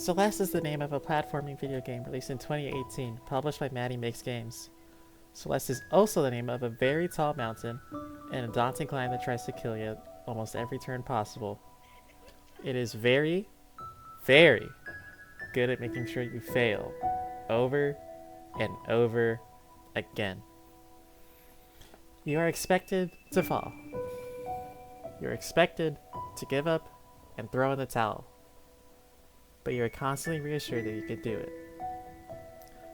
Celeste is the name of a platforming video game released in 2018, published by Maddie Makes Games. Celeste is also the name of a very tall mountain and a daunting climb that tries to kill you at almost every turn possible. It is very, very good at making sure you fail over and over again. You are expected to fall. You're expected to give up and throw in the towel. But you are constantly reassured that you can do it.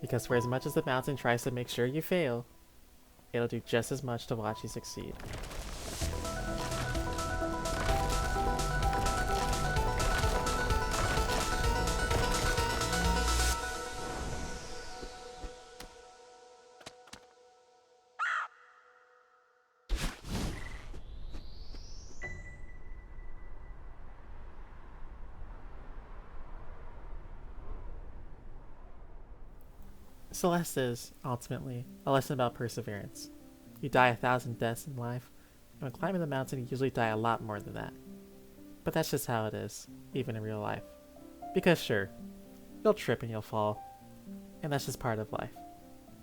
Because for as much as the mountain tries to make sure you fail, it'll do just as much to watch you succeed. Celeste is, ultimately, a lesson about perseverance. You die 1,000 deaths in life, and when climbing the mountain you usually die a lot more than that. But that's just how it is, even in real life. Because sure, you'll trip and you'll fall, and that's just part of life.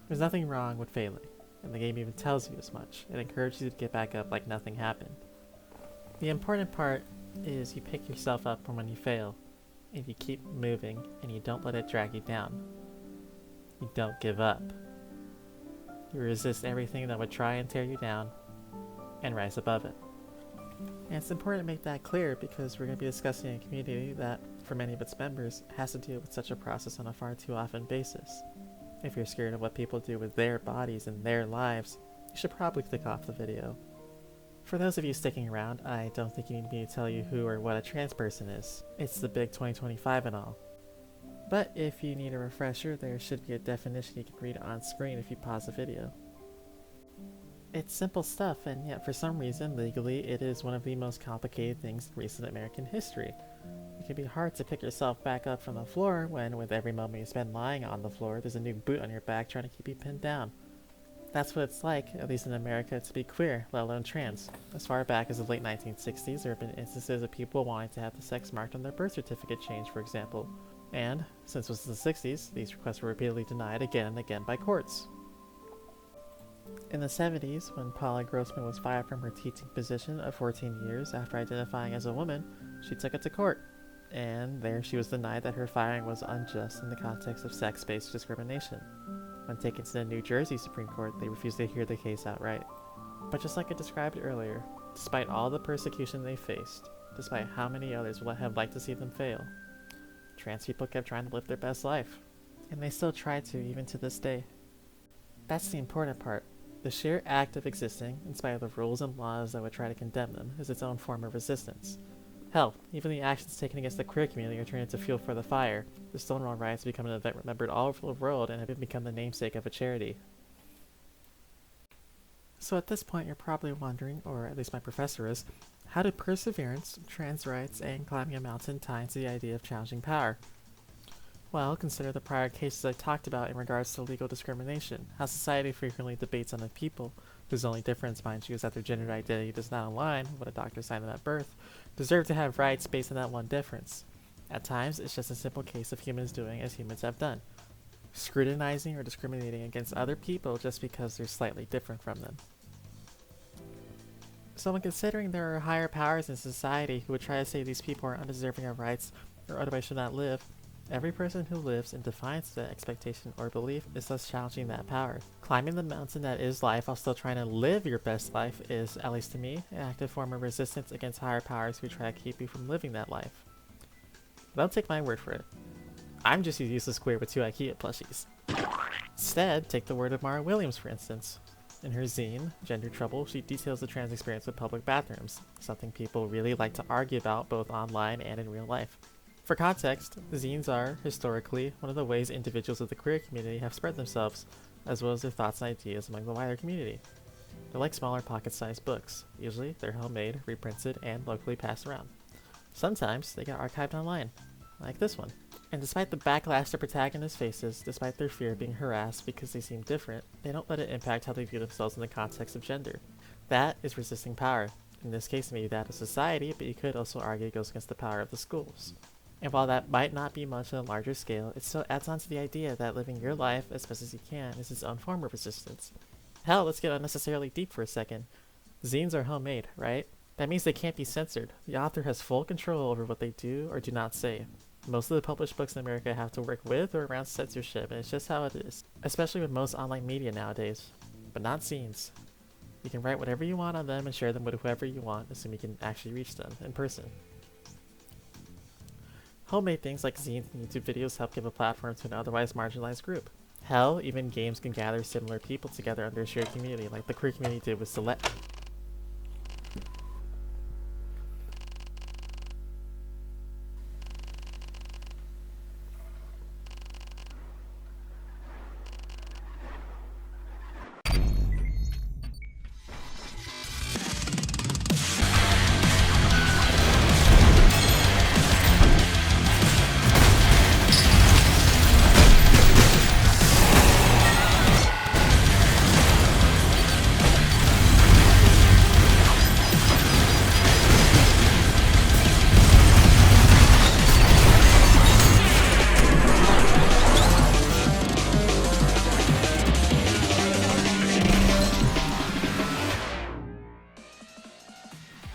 There's nothing wrong with failing, and the game even tells you as much. It encourages you to get back up like nothing happened. The important part is you pick yourself up from when you fail, and you keep moving, and you don't let it drag you down. You don't give up. You resist everything that would try and tear you down, and rise above it. And it's important to make that clear because we're going to be discussing a community that, for many of its members, has to deal with such a process on a far too often basis. If you're scared of what people do with their bodies and their lives, you should probably click off the video. For those of you sticking around, I don't think you need me to tell you who or what a trans person is. It's the big 2025 and all. But if you need a refresher, there should be a definition you can read on screen if you pause the video. It's simple stuff, and yet for some reason, legally, it is one of the most complicated things in recent American history. It can be hard to pick yourself back up from the floor when, with every moment you spend lying on the floor, there's a new boot on your back trying to keep you pinned down. That's what it's like, at least in America, to be queer, let alone trans. As far back as the late 1960s, there have been instances of people wanting to have the sex marked on their birth certificate changed, for example. And, since it was the 60s, these requests were repeatedly denied again and again by courts. In the 70s, when Paula Grossman was fired from her teaching position of 14 years after identifying as a woman, she took it to court. And there she was denied that her firing was unjust in the context of sex-based discrimination. When taken to the New Jersey Supreme Court, they refused to hear the case outright. But just like I described earlier, despite all the persecution they faced, despite how many others would have liked to see them fail, trans people kept trying to live their best life, and they still try to, even to this day. That's the important part. The sheer act of existing, in spite of the rules and laws that would try to condemn them, is its own form of resistance. Hell, even the actions taken against the queer community are turned into fuel for the fire. The Stonewall riots have become an event remembered all over the world and have become the namesake of a charity. So at this point you're probably wondering, or at least my professor is, how do perseverance, trans rights, and climbing a mountain tie into the idea of challenging power? Well, consider the prior cases I talked about in regards to legal discrimination, how society frequently debates on if people, whose only difference, mind you, is that their gender identity does not align with what a doctor signed them at birth, deserve to have rights based on that one difference. At times, it's just a simple case of humans doing as humans have done, scrutinizing or discriminating against other people just because they're slightly different from them. So when considering there are higher powers in society who would try to say these people are undeserving of rights or otherwise should not live, every person who lives in defiance of that expectation or belief is thus challenging that power. Climbing the mountain that is life while still trying to live your best life is, at least to me, an active form of resistance against higher powers who try to keep you from living that life. But don't take my word for it. I'm just a useless queer with 2 IKEA plushies. Instead, take the word of Mara Williams, for instance. In her zine, Gender Trouble, she details the trans experience with public bathrooms, something people really like to argue about both online and in real life. For context, zines are, historically, one of the ways individuals of the queer community have spread themselves, as well as their thoughts and ideas among the wider community. They're like smaller pocket-sized books. Usually, they're homemade, reprinted, and locally passed around. Sometimes, they get archived online, like this one. And despite the backlash the protagonists faces, despite their fear of being harassed because they seem different, they don't let it impact how they view themselves in the context of gender. That is resisting power. In this case, maybe that of society, but you could also argue it goes against the power of the schools. And while that might not be much on a larger scale, it still adds on to the idea that living your life as best as you can is its own form of resistance. Hell, let's get unnecessarily deep for a second. Zines are homemade, right? That means they can't be censored. The author has full control over what they do or do not say. Most of the published books in America have to work with or around censorship, and it's just how it is, especially with most online media nowadays. But not zines. You can write whatever you want on them and share them with whoever you want, assuming you can actually reach them in person. Homemade things like zines and YouTube videos help give a platform to an otherwise marginalized group. Hell, even games can gather similar people together under a shared community, like the queer community did with Select.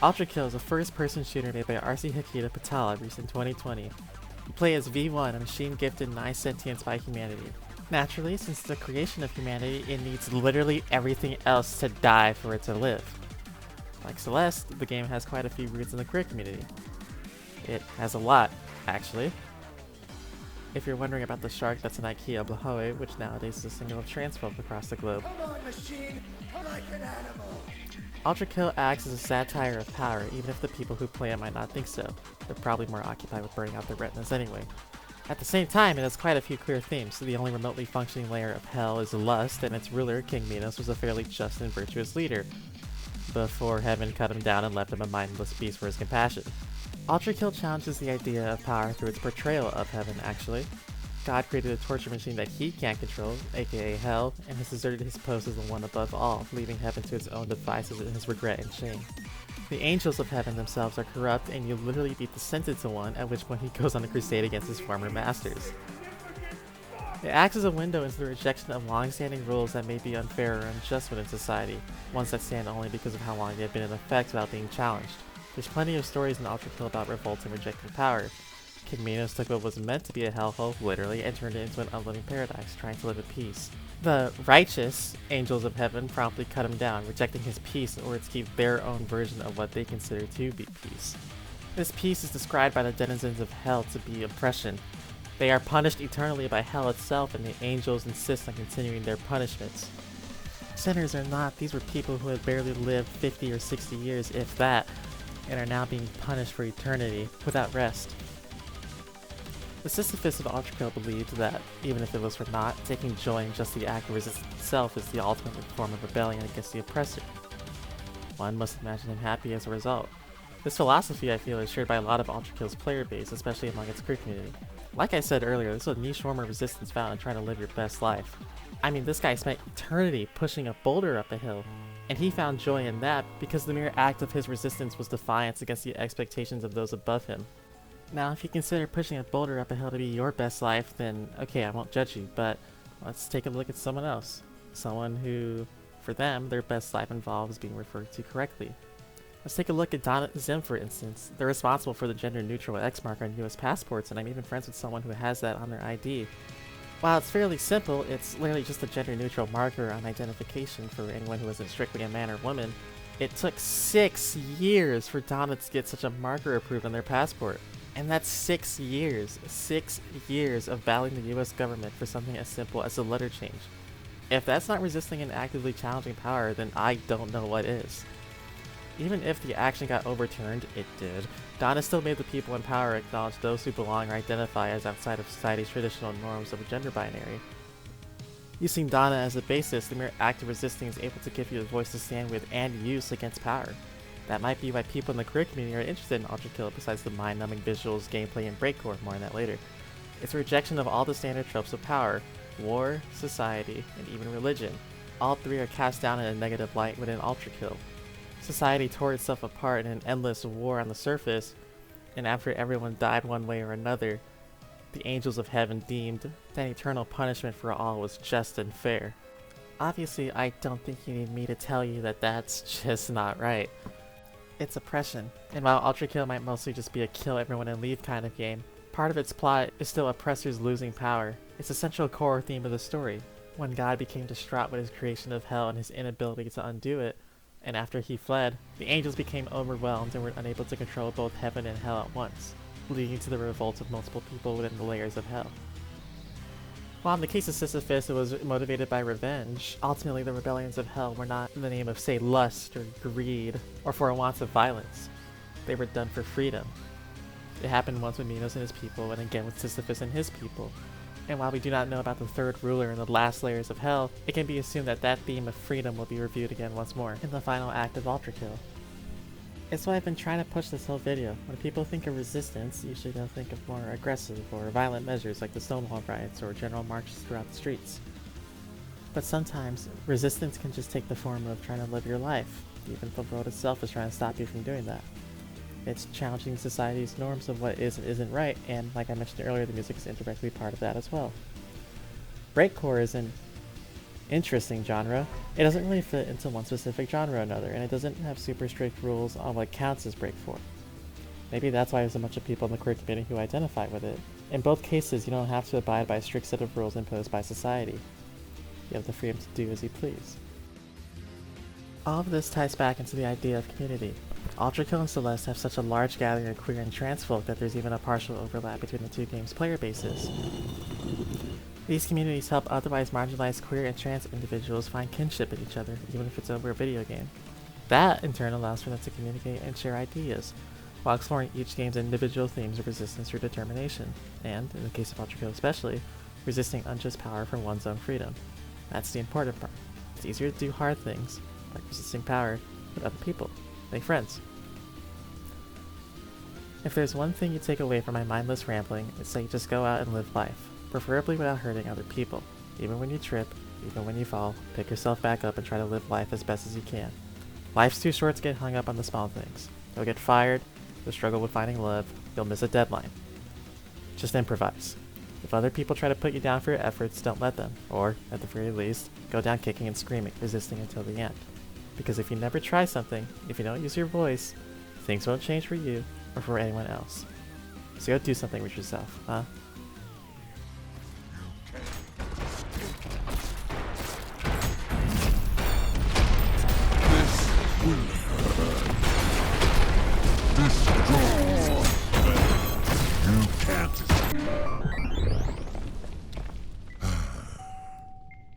Ultra Kill is a first-person shooter made by RC Hikita Patala, released in 2020. You play as V1, a machine gifted nice sentience by humanity. Naturally, since the creation of humanity, it needs literally everything else to die for it to live. Like Celeste, the game has quite a few roots in the queer community. It has a lot, actually. If you're wondering about the shark that's an IKEA Blahoe, which nowadays is a symbol of transfem across the globe. Come on, machine! Like an animal! Ultra Kill acts as a satire of power, even if the people who play it might not think so. They're probably more occupied with burning out their retinas anyway. At the same time, it has quite a few clear themes. The only remotely functioning layer of hell is lust, and its ruler, King Minos, was a fairly just and virtuous leader, before heaven cut him down and left him a mindless beast for his compassion. Ultra Kill challenges the idea of power through its portrayal of heaven, actually. God created a torture machine that he can't control, aka hell, and has deserted his post as the one above all, leaving heaven to its own devices in his regret and shame. The angels of heaven themselves are corrupt, and you literally beat the sentence to one, at which point he goes on a crusade against his former masters. It acts as a window into the rejection of long-standing rules that may be unfair or unjust within society, ones that stand only because of how long they have been in effect without being challenged. There's plenty of stories in Ultra Kill about revolt and rejecting power. King Minos took what was meant to be a hellhole, literally, and turned it into an unliving paradise, trying to live at peace. The righteous angels of heaven promptly cut him down, rejecting his peace in order to keep their own version of what they consider to be peace. This peace is described by the denizens of hell to be oppression. They are punished eternally by hell itself, and the angels insist on continuing their punishments. Sinners or not, these were people who had barely lived 50 or 60 years, if that, and are now being punished for eternity, without rest. The Sisyphus of Ultra Kill believed that, even if it was for naught, taking joy in just the act of resistance itself is the ultimate form of rebellion against the oppressor. One must imagine him happy as a result. This philosophy, I feel, is shared by a lot of Ultra Kill's player base, especially among its queer community. Like I said earlier, this is a niche form of resistance found in trying to live your best life. I mean, this guy spent eternity pushing a boulder up a hill, and he found joy in that because the mere act of his resistance was defiance against the expectations of those above him. Now, if you consider pushing a boulder up a hill to be your best life, then okay, I won't judge you, but let's take a look at someone else. Someone who, for them, their best life involves being referred to correctly. Let's take a look at Donna Zim, for instance. They're responsible for the gender-neutral X mark on US passports, and I'm even friends with someone who has that on their ID. While it's fairly simple, it's literally just a gender-neutral marker on identification for anyone who isn't strictly a man or woman. It took 6 years for Donna to get such a marker approved on their passport. And that's 6 years. 6 years of battling the US government for something as simple as a letter change. If that's not resisting and actively challenging power, then I don't know what is. Even if the action got overturned, it did, Donna still made the people in power acknowledge those who belong or identify as outside of society's traditional norms of a gender binary. Using Donna as a basis, the mere act of resisting is able to give you a voice to stand with and use against power. That might be why people in the queer community are interested in Ultra Kill besides the mind-numbing visuals, gameplay, and breakcore, more on that later. It's a rejection of all the standard tropes of power: war, society, and even religion. All three are cast down in a negative light within Ultra Kill. Society tore itself apart in an endless war on the surface, And after everyone died one way or another, the angels of heaven deemed that eternal punishment for all was just and fair. Obviously, I don't think you need me to tell you that that's just not right. It's oppression, and while Ultra Kill might mostly just be a kill everyone and leave kind of game, part of its plot is still oppressors losing power. It's a central core theme of the story. When God became distraught with his creation of hell and his inability to undo it, and after he fled, the angels became overwhelmed and were unable to control both heaven and hell at once, leading to the revolt of multiple people within the layers of hell. While in the case of Sisyphus it was motivated by revenge, ultimately the rebellions of hell were not in the name of, say, lust or greed, or for a want of violence. They were done for freedom. It happened once with Minos and his people, and again with Sisyphus and his people. And while we do not know about the third ruler in the last layers of hell, it can be assumed that that theme of freedom will be reviewed again once more in the final act of Ultra Kill. It's why I've been trying to push this whole video. When people think of resistance, usually they'll think of more aggressive or violent measures like the Stonewall riots or general marches throughout the streets. But sometimes, resistance can just take the form of trying to live your life, even if the world itself is trying to stop you from doing that. It's challenging society's norms of what is and isn't right, and like I mentioned earlier, the music is indirectly part of that as well. Breakcore is an interesting genre. It doesn't really fit into one specific genre or another, and it doesn't have super strict rules on what counts as breakcore. Maybe that's why there's a bunch of people in the queer community who identify with it. In both cases, you don't have to abide by a strict set of rules imposed by society. You have the freedom to do as you please. All of this ties back into the idea of community. Ultra Kill and Celeste have such a large gathering of queer and trans folk that there's even a partial overlap between the two games' player bases. These communities help otherwise marginalized queer and trans individuals find kinship in each other, even if it's over a video game. That, in turn, allows for them to communicate and share ideas, while exploring each game's individual themes of resistance or determination, and, in the case of Ultra Kill especially, resisting unjust power for one's own freedom. That's the important part. It's easier to do hard things, like resisting power, with other people. Make friends. If there's one thing you take away from my mindless rambling, it's that you just go out and live life, preferably without hurting other people. Even when you trip, even when you fall, pick yourself back up and try to live life as best as you can. Life's too short to get hung up on the small things. You'll get fired, you'll struggle with finding love, you'll miss a deadline. Just improvise. If other people try to put you down for your efforts, don't let them, or, at the very least, go down kicking and screaming, resisting until the end. Because if you never try something, if you don't use your voice, things won't change for you or for anyone else. So go do something with yourself, huh?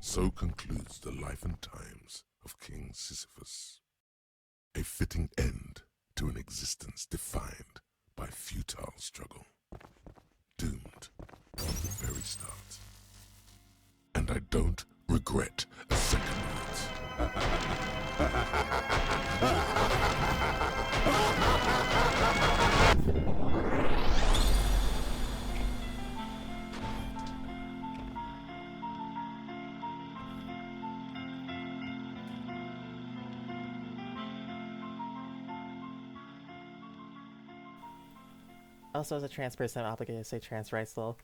So concludes the life and times of King Sisyphus. A fitting end to an existence defined by futile struggle. Doomed from the very start. And I don't regret a second of it. Also, as a trans person, I'm obligated to say trans rights, lol.